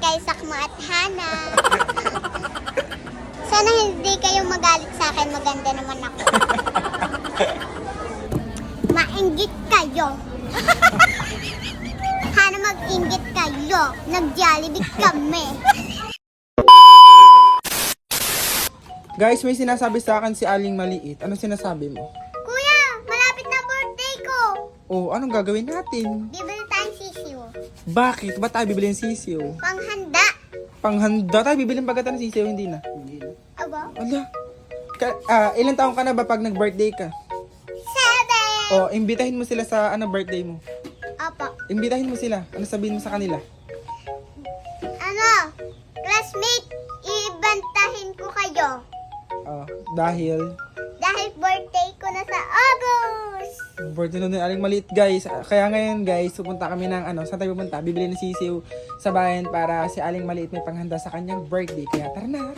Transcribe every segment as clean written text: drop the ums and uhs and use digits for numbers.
kay Sakma at Hana. Sana hindi kayo magalit sa akin. Maganda naman ako. Mainggit kayo. Hana, mag-inggit kayo. Nag-Jollibee kami. Guys, may sinasabi sa akin si Aling Maliit. Ano sinasabi mo? Kuya, malapit na birthday ko. Oh, anong gagawin natin? Bibili tayong sisiw. Bakit? Ba't tayo bibili ng sisiw? Panghanda. Panghanda tayo bibili pagkata ng sisiw, hindi na. Aba? Ala. Ilang taong ka na ba pag nag-birthday ka? 7. Oh, imbitahin mo sila sa birthday mo. Opo. Imbitahin mo sila. Ano sabihin mo sa kanila? Ano? Classmate, ibantahin ko kayo. Oh, dahil Birthday ko na sa August. birthday na din Aling Maliit, guys. Kaya ngayon, guys, pupunta kami ng saan tayo pupunta? Bibili ng sisiw sa bayan para si Aling Maliit may panghanda sa kanyang birthday. Kaya tara na.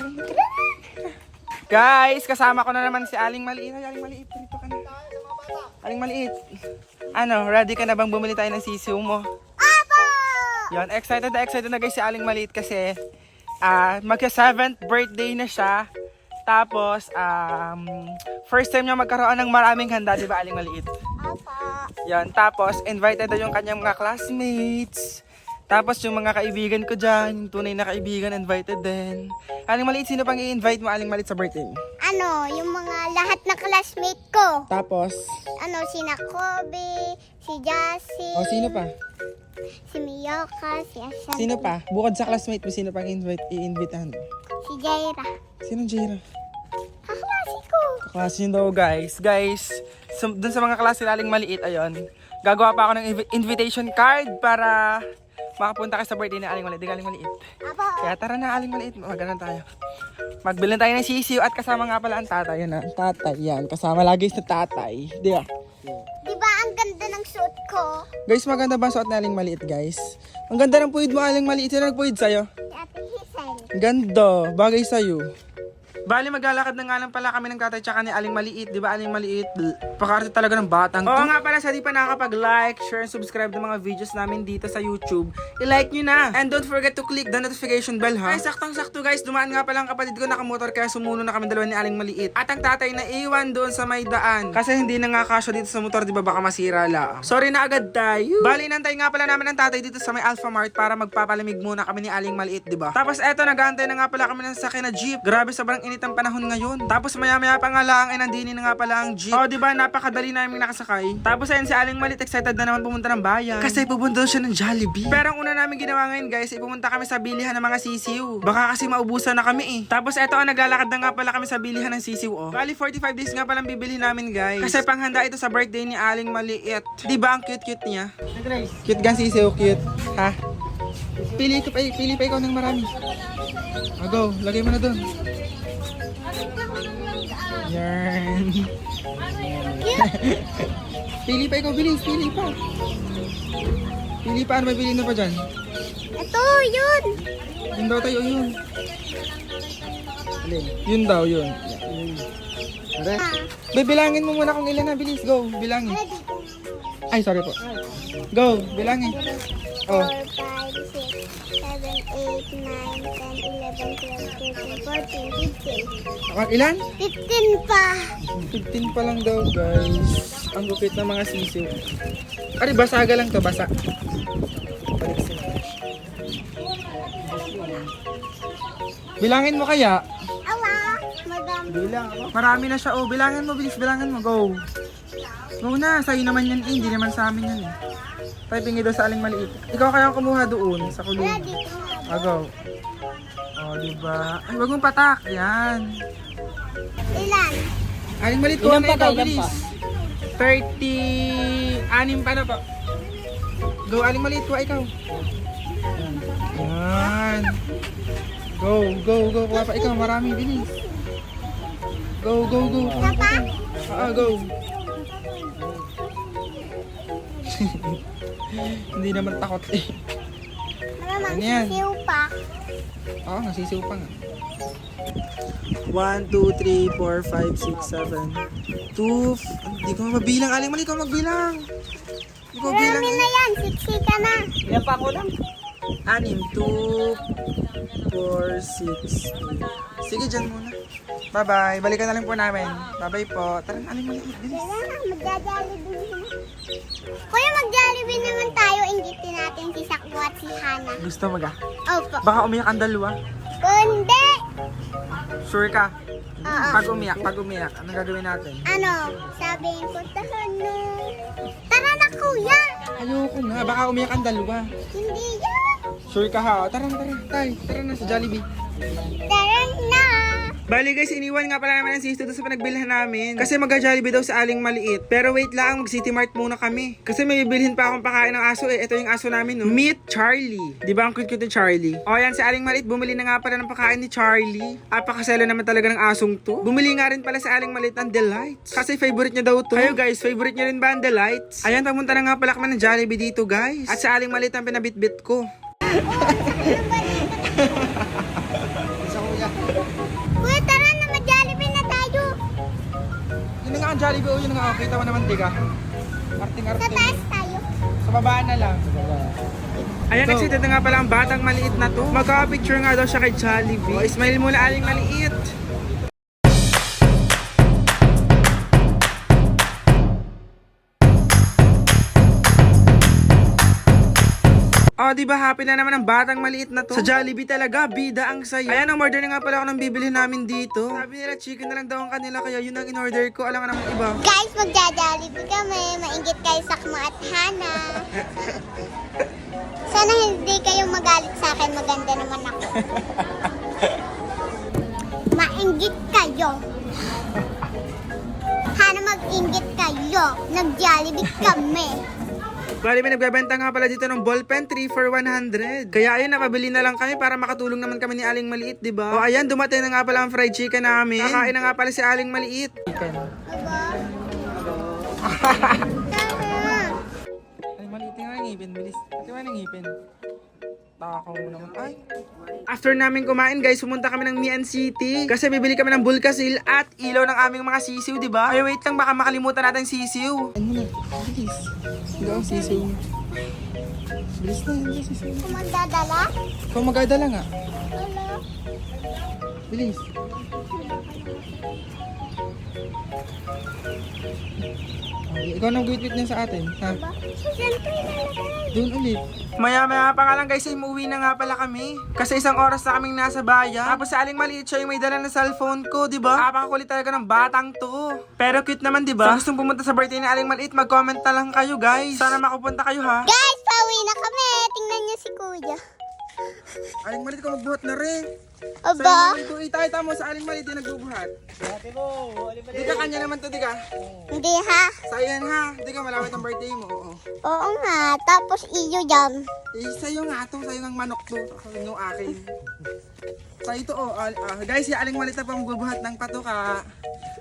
Guys, kasama ko na naman si Aling Maliit. Ay, Aling Maliit, dito ka na. Aling Maliit. Ready ka na bang bumili tayo ng sisiw mo? Opo! Yan, excited na guys si Aling Maliit kasi magka 7th birthday na siya. Tapos, first time niya magkaroon ng maraming handa, di ba Aling Maliit? Opo. Yan, tapos invited na yung kanyang mga classmates. Tapos yung mga kaibigan ko dyan, yung tunay na kaibigan, invited din. Aling Maliit, sino pang i-invite mo Aling Maliit sa birthday? Ano, yung mga lahat na classmate ko. Tapos, Sina Kobe, si Jassy, oh, sino pa? si Miyoka, si Ashan, Sino pa? Bukod sa classmate mo, sino pang i-invitahan mo? si Jaira. Sino Jaira? Kaklase ko. Klase yun daw, guys. Guys, dun sa mga klase Aling Maliit, ayun. Gagawa pa ako ng invitation card para makapunta kayo sa birthday ni Aling Maliit. Di Aling Maliit. Apo. Kaya tara na Aling Maliit, maganan tayo. Magbilhan tayo ng sisiw at kasama nga pala ang tatay. Yan, ang tatay. Yan, kasama lagi sa tatay. Di ba? Di ba ang ganda ng suot ko? Guys, maganda ba ang suot ni Aling Maliit, guys? Ang ganda ng puwid mo, Aling Maliit. Sino nagpuwid sa'yo? Si Ate Hazel. Ganda, bagay sa'yo. Bali, maglalakad na nga lang pala kami ng tatay tsaka ni Aling Maliit. Di ba Aling Maliit? Pakarte talaga ng batang to. Oo nga pala, sa di pa nakakapag-like, share, and subscribe ng mga videos namin dito sa YouTube, i-like nyo na. And don't forget to click the notification bell, ha? Ay, saktong-sakto guys, dumaan nga pala ang kapatid ko nakamotor kaya sumuno na kami dalawa ni Aling Maliit. At ang tatay na iwan doon sa may daan. Kasi hindi na nga kasya dito sa motor, di ba baka masira lang. Sorry na agad tayo. Bali, nantay nga pala namin ang tatay dito sa may Alpha Mart para magpapalamig muna kami ni Aling Maliit, di ba? Tapos eto, nag-aantay na nga pala kami ng sakyan na jeep. Grabe, sobrang init ang panahon ngayon. Tapos maya-maya pa nga lang ay nandini na nga pala ang jeep. Oh, di ba napakadali namin nakasakay. Tapos ayun si Aling Maliit excited na naman pumunta ng bayan. Kasi pupunta siya ng Jollibee. Pero ang una namin ginawa ngayon guys, ay pumunta kami sa bilihan ng mga sisiw. Baka kasi maubusan na kami eh. Tapos eto naglalakad na nga pala kami sa bilihan ng sisiw oh. Bali 45 days nga palang bibili namin guys. Kasi panghanda ito sa birthday ni Aling Maliit. Di ba ang cute-cute niya? Cute gan sisiw, cute. Ha? Pili pa ikaw ng marami. Go, lagay mo na doon. Yan. Pili pa ikaw, bilis. Pili pa. Pili pa, ano may pili na pa dyan? Ito, yun. Yun daw tayo, yun. Yun daw, yun. Bilangin mo muna kung ilan na, bilis. Go, bilangin. Ay, sorry po. Go, bilangin. 4, Oh. 5, 6, 7, 8, 9, 10, 11, 12, 13, 14, 15. Ilan? 15 pa. 15 pa lang daw, guys. Ang gupit ng mga sisiw. Ari, basaga lang to, basa. Bilangin mo kaya? Awa, madam. Marami na siya. Oh, bilangin mo, bilis. Bilangin mo. Go. Go na. Sa'yo naman yan eh. Hindi naman sa amin yan eh. Typing daw sa Aling Maliit. Ikaw kaya kumuha doon sa kulungan. Wala dito. Go. Oh, diba? Ay, wag mong patak. Yan. Ilan? Aling Maliit, kuha na ikaw. Bilis. 36 pa na pa. Go, Aling Maliit. Kuha ikaw. Yan. Go. Kuha pa ikaw. Marami. Bilis. Go. Isa pa? Go. Hindi naman takot eh. Mama, Ano yan? sisiw pa. Oo, nasisiw pa nga. 1, 2, 3, 4, 5, 6, 7 2 Hindi ko mabilang. Aling Maliit, ikaw magbilang. Hindi ko bilang. Marami na yan. Siksi ka na. Ilan pa ako lang? 6. 2, 4, 6, 8. Sige, dyan muna. Bye-bye. Balikan na lang po namin. Bye-bye po. Tara, aling maliit. Bilis. Kaya lang, magja-Jollibee na. Kuya, mag-Jollibee naman tayo. Inggitin natin si Sakbo at si Hana. Gusto mo ga? Opo. Baka umiyak ang dalawa. Kundi! Sure ka? Oo. Pag umiyak. Anong gagawin natin? Ano? Sabihin ko, Tahano. Tara na, kuya! Ayoko nga. Baka umiyak ang dalawa. Hindi yan. Sure ka ha? Tara. Tay, tara na sa Jollibee. Tara na! Bali guys, iniwan nga pala namin ang sister doon sa pinagbilhan namin. Kasi mag-Jollibee daw sa Aling Maliit. Pero wait lang, mag-City Mart muna kami. Kasi may bibilhin pa akong pakain ng aso eh. Ito yung aso namin, no? Meet Charlie. Di ba ang cute-cute ni Charlie? O yan, sa Aling Maliit, bumili na nga pala ng pakain ni Charlie. Apakaselo naman talaga ng asong to. Bumili nga rin pala sa Aling Maliit ng Delights. Kasi favorite niya daw to. Kayo guys, favorite niya rin ba ang Delights? Ayan, pamunta na nga pala kami ng Jollibee dito guys. At sa Aling Maliit ang pinabitbit ko. Kuya, tara na, mag-Jollibee na tayo. Yun na nga ang Jollibee, oh, yun na nga. Kita mo naman, diga. Sa Arting-arting. taas tayo. Sa baba na lang. Ayan, excited na nga pala ang batang maliit na to. Magka-picture nga daw siya kay Jollibee. O, smile muna, Aling Maliit. Oh, di ba happy na naman ang batang maliit na to? Sa Jollibee talaga, bida ang saya. Ayan, ang order na nga pala ako ng bibili namin dito. Sabi nila, chicken na lang daw ang kanila, kaya yun ang in-order ko. Alam ka naman iba. Guys, magja-Jollibee kami. Mainggit kayo Sakma at Hana. Sana hindi kayo magalit sa akin. Maganda naman ako. Mainggit kayo. Hana, mag-inggit kayo. Nag-Jollibee kami. Bali, may nagbebenta nga pala dito ng ballpen 3 for 100. Kaya ayun, napabili na lang kami para makatulong naman kami ni Aling Maliit, di ba? O ayan, dumating na nga pala ang fried chicken namin. Kakain na nga pala si Aling Maliit. Chicken. Aba? Ay, maliit nga ang ngipin, bilis. Ito nga ang ngipin. Takaw mo naman. Ay. After namin kumain guys, pumunta kami ng Mian City. Kasi bibili kami ng Bulkasil at ilaw ng aming mga sisiw, di ba? Ay, wait lang, baka makalimutan natin sisiw. Ano na? Bilis. Ilaw ang sisiw. Bilis na, yung sisiw. Kung magdadala? Ikaw magdadala nga. Wala. Bilis. Okay, ikaw nang gwit-gwit niya sa atin, ha? Ba? Siyempre nalagay. Doon ulit. Maya-maya pa nga lang guys, ay umuwi na nga pala kami. Kasi 1 oras na kaming nasa bayan. Tapos sa Aling Maliit siya yung may dala ng cellphone ko, di ba? Napakakulit talaga ng batang to. Pero cute naman, di ba? Sa gustong pumunta sa birthday ni Aling Maliit, mag-comment na lang kayo guys. Sana makapunta kayo ha. Guys, pauwi na kami. Tingnan niyo si kuya. Aling Maliit ko magbuhat na rin. Aba? Sa Aling Maliit, itay mo sa Aling Maliit yung nagbubuhat. Di ka kanya naman to, di ka? Hindi ha? Sayan ha. Di ka malawit ang birthday mo, oo. Oo nga. Tapos iyo dyan. Eh, sa'yo nga to, sa'yo ng manok to. Yung akin. Sa'yo to, oh. Guys, si Aling Maliit na pa magbubuhat ng patuka.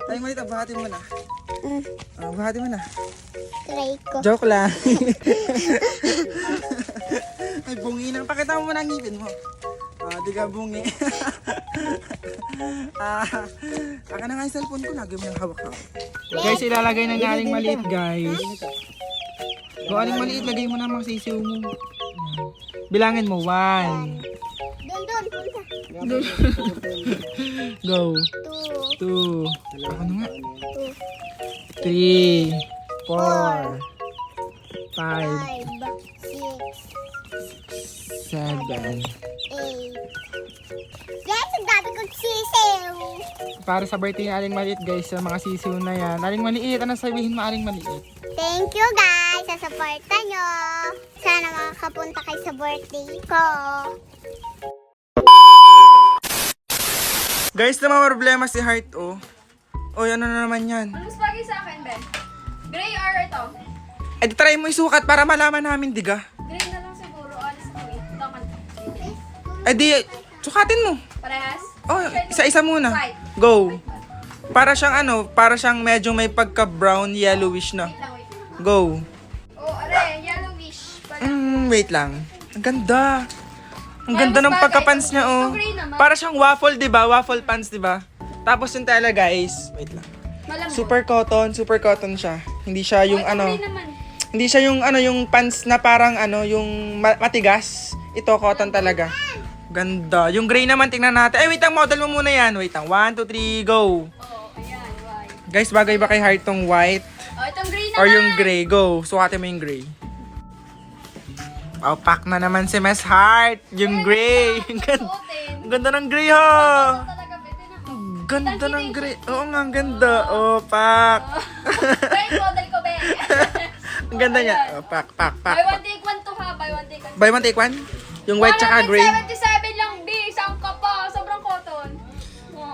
Aling Maliit, buhati mo na. Buhati mo na. Try ko. Joke lang. Ay, bungi na. Pakita mo muna ang ngipin mo. Di ka bungi. Aka na nga yung cellphone ko. Lagi mo yung hawak-hawak. Guys, ilalagay na ni Aling Maliit, guys. Go, Aling Maliit, lagay mo na mga sisiw mo. Bilangin mo, 1. Doon. Punta. Go. 2. 2. Ako na nga. 2. 3. 4. 5. 5. 6. 7. 8. Guys, ang dami kong sisiw. Para sa birthday ni Aling Maliit, guys, sa mga sisiw na yan. Aling Maliit, ano sabihin mo, Aling Maliit? Thank you guys sa suporta nyo. Sana makakapunta kayo sa birthday ko. Guys, na mga problema si Heart, oh. Oh, ano na naman yan? Ano mas bagay sa akin, Ben? Gray or ito? Eh, di try mo isukat para malaman namin, diga. Gray na lang siguro. Alis ko eh. Ito man. Eh, di, sukatin mo. Parehas? Oh, isa-isa muna. White. Go. Para siyang medyo may pagka-brown, yellowish na. Wait lang, wait lang. Go. Oh, are, yellowish. Wait lang. Ang ganda. Ang Kaya ganda mas ng bagay pagka-pants ito. niya, oh. Ito gray naman. Para siyang waffle, di ba? Waffle pants, di ba? Tapos yung tela, guys. Wait lang. Malamang. Super cotton siya. Hindi siya yung Ito gray naman. Hindi siya yung yung pants na parang yung matigas. Ito, cotton talaga. Ganda. Yung gray naman, tingnan natin. Wait lang, model mo muna yan. Wait lang. 1, 2, 3, go. Oh, ayan, white. Guys, bagay ba kay Heart tong white? Oh, itong green naman. Or yung gray? Go. Sukatin mo yung gray. Oh, pack na naman si Miss Heart. Yung gray. Ang ganda, Suotin. ang ganda ng gray, ha. Ito talaga, pwede na. Ang ganda ng gray. Oo nga, ang ganda. Oh, pack. Right, model ko, be. Ang ganda niya. Oh, pack. Buy one, take one to ha. Buy one, take one. Buy one, take one? Yung white tsaka gray? 177 lang, B. Isang ka pa. Sobrang cotton.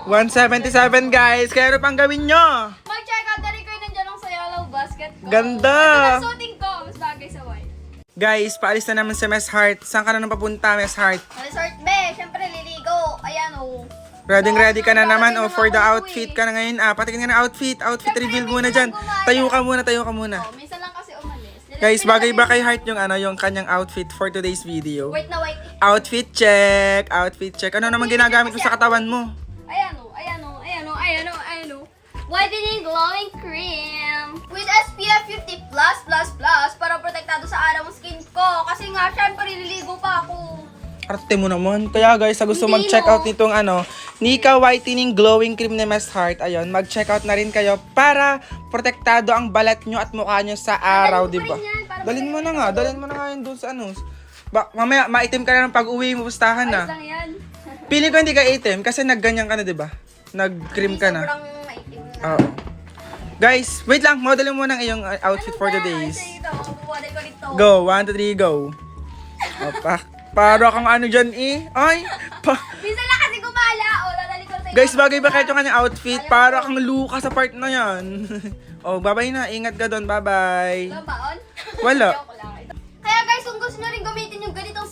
177 guys. Kaya ano pang gawin nyo? Mag-check out. Dali ko yun nandiyan lang sa yellow basket ko. Ganda. Ito na suotin ko. Mas bagay sa white. Guys, paalis na naman si Miss Heart. Saan ka na nang papunta, Miss Heart? Resort, be. Siyempre, liligo. Ayan, oh. Ready ka na naman for the outfit ka na ngayon. Patikin ka na outfit. Outfit reveal muna dyan. Tayo ka muna. Oh, minsan lang kasi umalis. Guys, bagay ba kay Heart yung kanyang outfit for today's video? White na white. Outfit check. Outfit check. Ano naman ginagamit mo sa katawan mo? Ayan, oh. Ayan, oh. Ayan, oh. Ayan, oh. Ayan, oh. Whitening glowing cream. With SPF 50+++ para protektado sa araw ang skin ko. Kasi nga, syempre, nililigo pa ako. Arte mo naman. Kaya guys, sa gusto Hindi, mag-check out no. nitong Nika Whitening Glowing Cream ni Miss Heart. Ayun, mag-check out na rin kayo para protektado ang balat nyo at mukha nyo sa araw, Dalhin di ko ba? rin yan, para Dalhin mo na protektado. nga. Dalhin mo na nga yun doon sa mamaya, maitim ka na ng pag-uwi mo, pustahan Ayos na. lang yan. Pili ko hindi ka itim kasi nagganyan ka na, di ba? Nag-cream ka na. Sobrang maitim na. Oo. Guys, wait lang. Modelin mo ng iyong outfit for the days. Ito, bubuhaday ko dito. Go. 1, 2, 3, go. Opa. Para kang ano dyan Ay. Minsan lang kasi gumala. O, dadali ko sa Guys, bagay ba kahit yung kanyang outfit? Para kang Luka sa part na yan. Oh, bye-bye na. Ingat ka doon. Bye-bye. Baon? Wala. Joke lang. Kaya guys, kung gusto nyo rin gamitin yung ganitong